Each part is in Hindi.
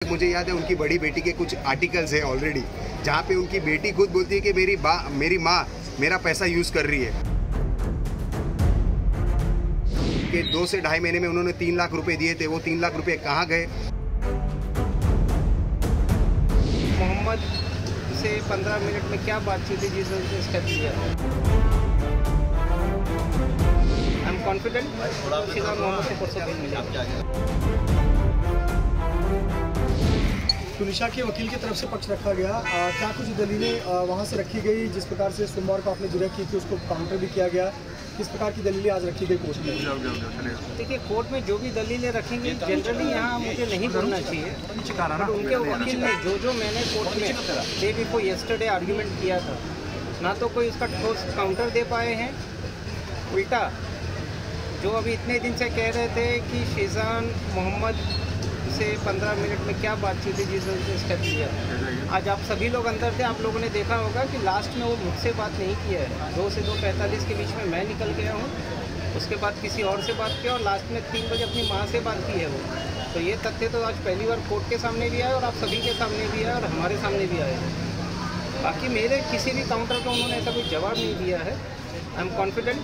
मुझे याद है उनकी बड़ी बेटी के कुछ आर्टिकल्स हैं ऑलरेडी, जहाँ पे उनकी बेटी खुद बोलती है कि मेरी माँ मेरा पैसा यूज़ कर रही है। कि 2 से ढाई महीने में उन्होंने 3 लाख रुपए दिए थे, वो 3 लाख रुपए कहाँ गए? मोहम्मद से 15 मिनट में क्या बातचीत थी जिस वजह से स्टेप लिया? आई एम कॉन्फिडेंट मोहम्मद को परसों दिन मिलेगा। तुनिशा के वकील की तरफ से पक्ष रखा गया, क्या कुछ दलीलें वहां से रखी गई? जिस प्रकार से सोमवार को आपने जुर्म की थी उसको काउंटर भी किया गया, किस प्रकार की दलीलें आज रखी गई कोर्ट में? देखिए, कोर्ट में जो भी दलीलें रखेंगी जनरली यहाँ मुझे नहीं बोलना चाहिए, बट उनके वकील ने जो मैंने कोर्ट में डे बिफोर यस्टरडे आर्ग्यूमेंट किया था, ना तो कोई उसका ठोस काउंटर दे पाए हैं। उल्टा जो अभी इतने दिन से कह रहे थे कि शेजान मोहम्मद से 15 मिनट में क्या बातचीत थी जिस वजह से स्टेप लिया, आज आप सभी लोग अंदर थे, आप लोगों ने देखा होगा कि लास्ट में वो मुझसे बात नहीं किया है। 2 से 2:45 के बीच में मैं निकल गया हूँ, उसके बाद किसी और से बात किया और लास्ट में 3 बजे अपनी माँ से बात की है वो। तो ये तथ्य तो आज पहली बार कोर्ट के सामने भी आए और आप सभी के सामने भी आए और हमारे सामने भी आए। बाकी मेरे किसी भी काउंटर का उन्होंने ऐसा कोई जवाब नहीं दिया है। I am confident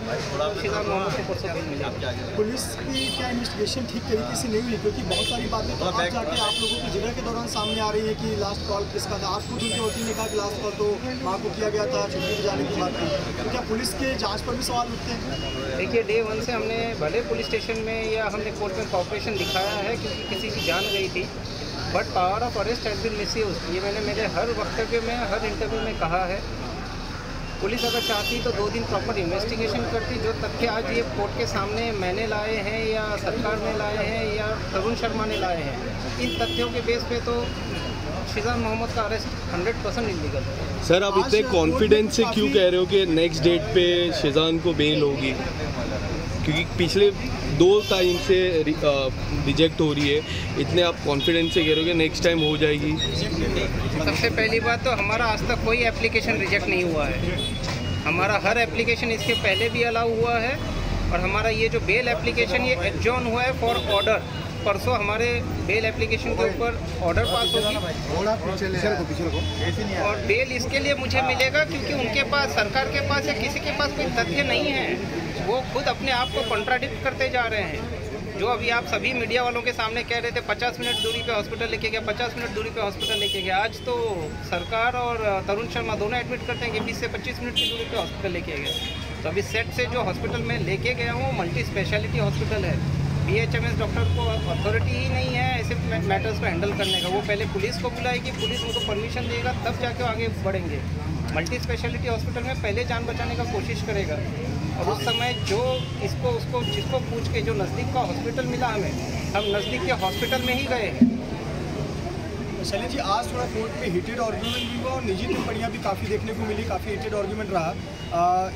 Sheezan Mohammad को परसों दिन मिलेगा। पुलिस की क्या इन्वेस्टिगेशन ठीक तरीके से नहीं हुई? क्योंकि बहुत सारी बातें तो आज जाके आप लोगों की जगह के दौरान सामने आ रही है कि लास्ट कॉल किसका था। आप खुद उनके वकील ने कहा कि लास्ट कॉल तो माँ को किया गया था, छुट्टी पर जाने की बात थी, तो क्या पुलिस के जाँच पर भी सवाल उठते हैं? देखिए, डे 1 से हमने भले पुलिस स्टेशन में या हमने कोर्ट में कॉपरेशन दिखाया है क्योंकि किसी की जान गई थी, but power of arrest has been misused. ये मैंने मेरे हर वक्तव्य में, हर इंटरव्यू में कहा है। पुलिस अगर चाहती तो 2 दिन प्रॉपर इन्वेस्टिगेशन करती। जो तथ्य आज ये कोर्ट के सामने मैंने लाए हैं या सरकार ने लाए हैं या तरुण शर्मा ने लाए हैं, इन तथ्यों के बेस पे तो शेजान मोहम्मद का अरेस्ट 100% इलीगल है। सर, आप इतने कॉन्फिडेंस से क्यों कह रहे हो कि नेक्स्ट डेट पे शेजान को बेल होगी? क्योंकि पिछले 2 टाइम से रिजेक्ट हो रही है, इतने आप कॉन्फिडेंस से कह रहे हो कि नेक्स्ट टाइम हो जाएगी? सबसे पहली बात तो हमारा आज तक कोई एप्लीकेशन रिजेक्ट नहीं हुआ है। हमारा हर एप्लीकेशन इसके पहले भी अलाउ हुआ है और हमारा ये जो बेल एप्लीकेशन ये एडजॉर्न हुआ है फॉर ऑर्डर। परसों हमारे बेल एप्लीकेशन के ऊपर ऑर्डर पास होगी और बेल इसके लिए मुझे मिलेगा क्योंकि उनके पास, सरकार के पास या किसी के पास कोई तथ्य नहीं है। वो खुद अपने आप को कॉन्ट्राडिक्ट करते जा रहे हैं। जो अभी आप सभी मीडिया वालों के सामने कह रहे थे 50 मिनट दूरी पे हॉस्पिटल लेके गया, 50 मिनट दूरी पे हॉस्पिटल लेके गया, आज तो सरकार और तरुण शर्मा दोनों एडमिट करते हैं कि 20 से 25 मिनट की दूरी पे हॉस्पिटल लेके गए। तो अभी सेट से जो हॉस्पिटल में लेके गया हूँ मल्टी स्पेशलिटी हॉस्पिटल है। BHMS डॉक्टर को अथॉरिटी ही नहीं है ऐसे मैटर्स को हैंडल करने का। वो पहले पुलिस को बुलाएगी, पुलिस उनको परमिशन देगा, तब जाके आगे बढ़ेंगे। मल्टी स्पेशलिटी हॉस्पिटल में पहले जान बचाने का कोशिश करेगा और उस समय जो जिसको पूछ के जो नज़दीक का हॉस्पिटल मिला हमें, हम नज़दीक के हॉस्पिटल में ही गए हैं। शैलेश जी, आज थोड़ा कोर्ट में हीटेड आर्ग्यूमेंट भी हुआ और निजी टिप्पणियाँ भी काफ़ी देखने को मिली, काफ़ी हीटेड आर्ग्यूमेंट रहा।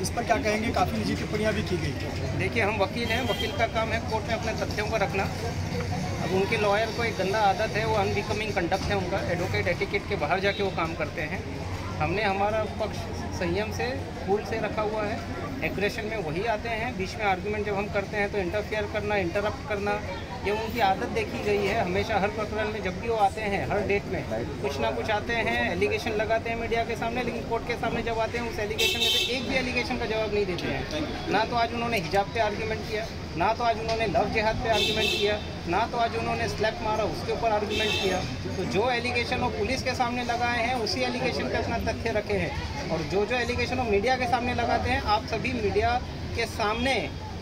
इस पर क्या कहेंगे? काफ़ी निजी टिप्पणियाँ भी की गई। देखिए, हम वकील हैं, वकील का काम है कोर्ट में अपने तथ्यों को रखना। अब उनके लॉयर को एक गंदा आदत है, वो अनबिकमिंग कंडक्ट है उनका, एडवोकेट एटिकेट के बाहर जाके वो काम करते हैं। हमने हमारा पक्ष संयम से, कूल से रखा हुआ है। एग्रेशन में वही आते हैं, बीच में आर्गुमेंट जब हम करते हैं तो इंटरफेयर करना, इंटरप्ट करना, ये उनकी आदत देखी गई है। हमेशा हर प्रकरण में जब भी वो आते हैं, हर डेट में कुछ ना कुछ आते हैं, एलिगेशन लगाते हैं मीडिया के सामने, लेकिन कोर्ट के सामने जब आते हैं उस एलिगेशन में से एक भी एलिगेशन का जवाब नहीं देते हैं। ना तो आज उन्होंने हिजाब पे आर्गूमेंट किया, ना तो आज उन्होंने लव जिहाद पे आर्गूमेंट किया, ना तो आज उन्होंने स्लैप मारा उसके ऊपर आर्गूमेंट किया। तो जो एलिगेशन वो पुलिस के सामने लगाए हैं उसी एलिगेशन पे अपना तथ्य रखे हैं और जो एलिगेशन वो मीडिया के सामने लगाते हैं, आप सभी मीडिया के सामने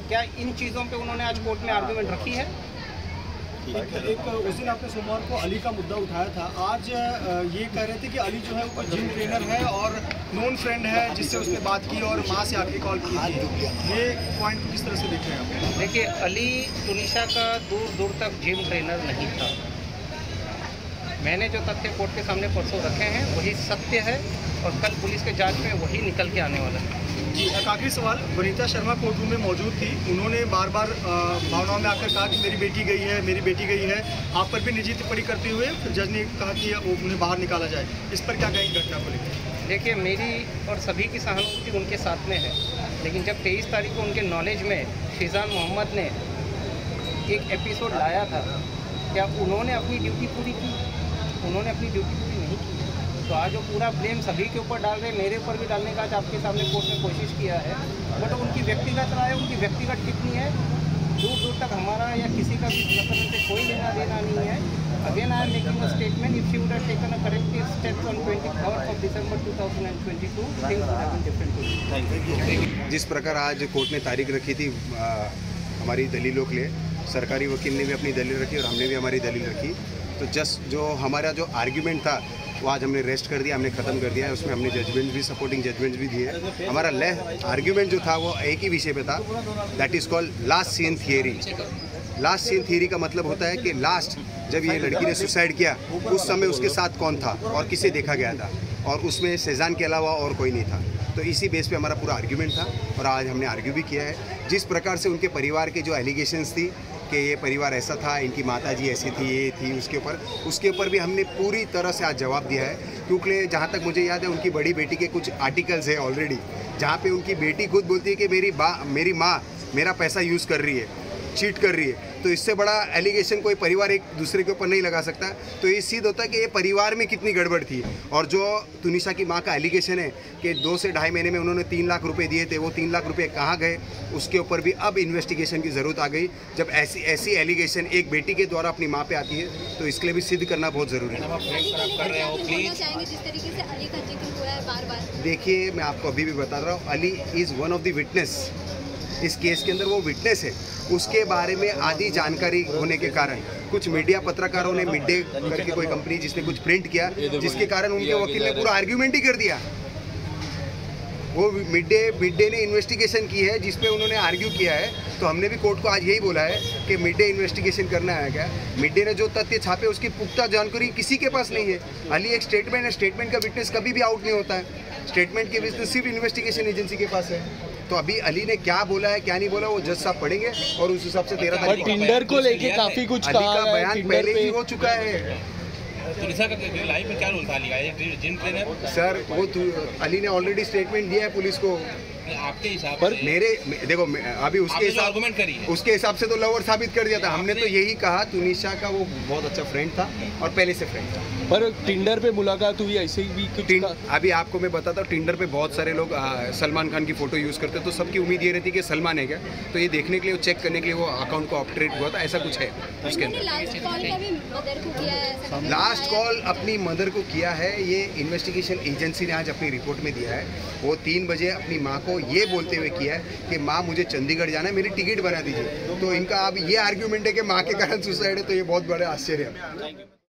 क्या इन चीज़ों पे उन्होंने आज कोर्ट में आर्गूमेंट रखी है? एक उस दिन आपने सोमवार को अली का मुद्दा उठाया था, आज ये कह रहे थे कि अली जो है वो जिम ट्रेनर है और नोन फ्रेंड है जिससे उसने बात की और माँ से आके कॉल की थी। ये पॉइंट को किस तरह से देख रहे हैं आप? देखिए, अली तुनिशा का दूर दूर तक जिम ट्रेनर नहीं था। मैंने जो तथ्य कोर्ट के सामने परसों रखे हैं वही सत्य है और कल पुलिस के जांच में वही निकल के आने वाला है। जी, एक आखिरी सवाल। वनीता शर्मा कोर्ट रूम में मौजूद थी, उन्होंने बार बार भावनाओं में आकर कहा कि मेरी बेटी गई है, मेरी बेटी गई है। आप पर भी निजी टिप्पणी करते हुए फिर जज ने कहा कि उन्हें बाहर निकाला जाए। इस पर क्या कहेंगे घटना को लेकर? देखिए, मेरी और सभी की सहानुभूति उनके साथ में है, लेकिन जब 23 तारीख को उनके नॉलेज में शेजान मोहम्मद ने एक एपिसोड लाया था, क्या उन्होंने अपनी ड्यूटी पूरी की? उन्होंने अपनी ड्यूटी पूरी नहीं की। तो आज वो पूरा ब्लेम सभी के ऊपर डाल रहे हैं, मेरे ऊपर भी डालने का आज आपके सामने कोर्ट में कोशिश किया है। बट उनकी व्यक्तिगत राय, उनकी व्यक्तिगत टिप्पणी है, दूर दूर तक हमारा या किसी का भी प्रकरण से कोई लेना देना नहीं है। Again I am making a statement, if she would have taken a corrective steps on 23rd of December 2022, things would have been different. जिस प्रकार आज कोर्ट ने तारीख रखी थी हमारी दलीलों के लिए, सरकारी वकील ने भी अपनी दलील रखी और हमने भी हमारी दलील रखी, तो जस्ट जो हमारा जो आर्ग्यूमेंट था वो आज हमने रेस्ट कर दिया, हमने ख़त्म कर दिया है। उसमें हमने जजमेंट भी, सपोर्टिंग जजमेंट्स भी दिए। हमारा आर्ग्यूमेंट जो था वो एक ही विषय पे था, that is called last seen theory. Last seen theory का मतलब होता है कि लास्ट जब ये लड़की ने सुसाइड किया उस समय उसके साथ कौन था और किसे देखा गया था, और उसमें शेजान के अलावा और कोई नहीं था। तो इसी बेस पे हमारा पूरा आर्ग्यूमेंट था और आज हमने आर्ग्यू भी किया है। जिस प्रकार से उनके परिवार के जो एलिगेशंस थी कि ये परिवार ऐसा था, इनकी माताजी ऐसी थी, ये थी, उसके ऊपर भी हमने पूरी तरह से आज जवाब दिया है। क्योंकि जहाँ तक मुझे याद है उनकी बड़ी बेटी के कुछ आर्टिकल्स है ऑलरेडी, जहाँ पे उनकी बेटी खुद बोलती है कि मेरी माँ मेरा पैसा यूज़ कर रही है, चीट कर रही है। तो इससे बड़ा एलिगेशन कोई परिवार एक दूसरे के ऊपर नहीं लगा सकता। तो ये सिद्ध होता है कि ये परिवार में कितनी गड़बड़ थी। और जो तुनिशा की माँ का एलिगेशन है कि 2 से ढाई महीने में उन्होंने 3 लाख रुपए दिए थे, वो 3 लाख रुपए कहाँ गए, उसके ऊपर भी अब इन्वेस्टिगेशन की ज़रूरत आ गई। जब ऐसी एलिगेशन एक बेटी के द्वारा अपनी माँ पे आती है तो इसके लिए भी सिद्ध करना बहुत ज़रूरी है। देखिए, मैं आपको अभी भी बता रहा हूँ, Ali is one of the witness. इस केस के अंदर वो विटनेस है। उसके बारे में आधी जानकारी होने के कारण कुछ मीडिया पत्रकारों ने मिड डे करके कोई कंपनी जिसने कुछ प्रिंट किया, जिसके कारण उनके वकील ने पूरा आर्ग्यूमेंट ही कर दिया। वो मिड डे ने इन्वेस्टिगेशन की है जिस पे उन्होंने आर्ग्यू किया है। तो हमने भी कोर्ट को आज यही बोला है कि मिड डे इन्वेस्टिगेशन करना है क्या। मिड डे ने जो तथ्य छापे उसकी पुख्ता जानकारी किसी के पास नहीं है। अली एक स्टेटमेंट है, स्टेटमेंट का विटनेस कभी भी आउट नहीं होता है। स्टेटमेंट के विटनेस सिर्फ इन्वेस्टिगेशन एजेंसी के पास है। तो अभी अली ने क्या बोला है क्या नहीं बोला वो जज साहब पढ़ेंगे और उस हिसाब से 13 तारीख टिंडर को लेके काफी कुछ अली का बयान पहले ही हो चुका है। लाइव में क्या रोल था अली का, जिम ट्रेनर? सर वो अली ने ऑलरेडी स्टेटमेंट दिया है पुलिस को। आपके हिसाब पर से देखो अभी उसके हिसाब से तो लवर साबित कर दिया था हमने। तो यही कहा तुनिशा का वो बहुत अच्छा फ्रेंड था और पहले से फ्रेंड था। पर टिंडर पे मुलाकात हुई, ऐसे ही भी कुछ अभी आपको मैं बताता हूँ, टिंडर पे बहुत सारे लोग सलमान खान की फ़ोटो यूज़ करते हैं। तो सबकी उम्मीद ये रहती है कि सलमान है क्या, तो ये देखने के लिए, चेक करने के लिए वो अकाउंट को ऑपरेट हुआ था, ऐसा कुछ है उसके अंदर। लास्ट कॉल अपनी मदर को किया है, ये इन्वेस्टिगेशन एजेंसी ने आज अपनी रिपोर्ट में दिया है। वो 3 बजे अपनी माँ को ये बोलते हुए किया है कि माँ मुझे चंडीगढ़ जाना है, मेरी टिकट बना दीजिए। तो इनका अब ये आर्ग्यूमेंट है कि माँ के कारण सुसाइड है, तो ये बहुत बड़ा आश्चर्य है।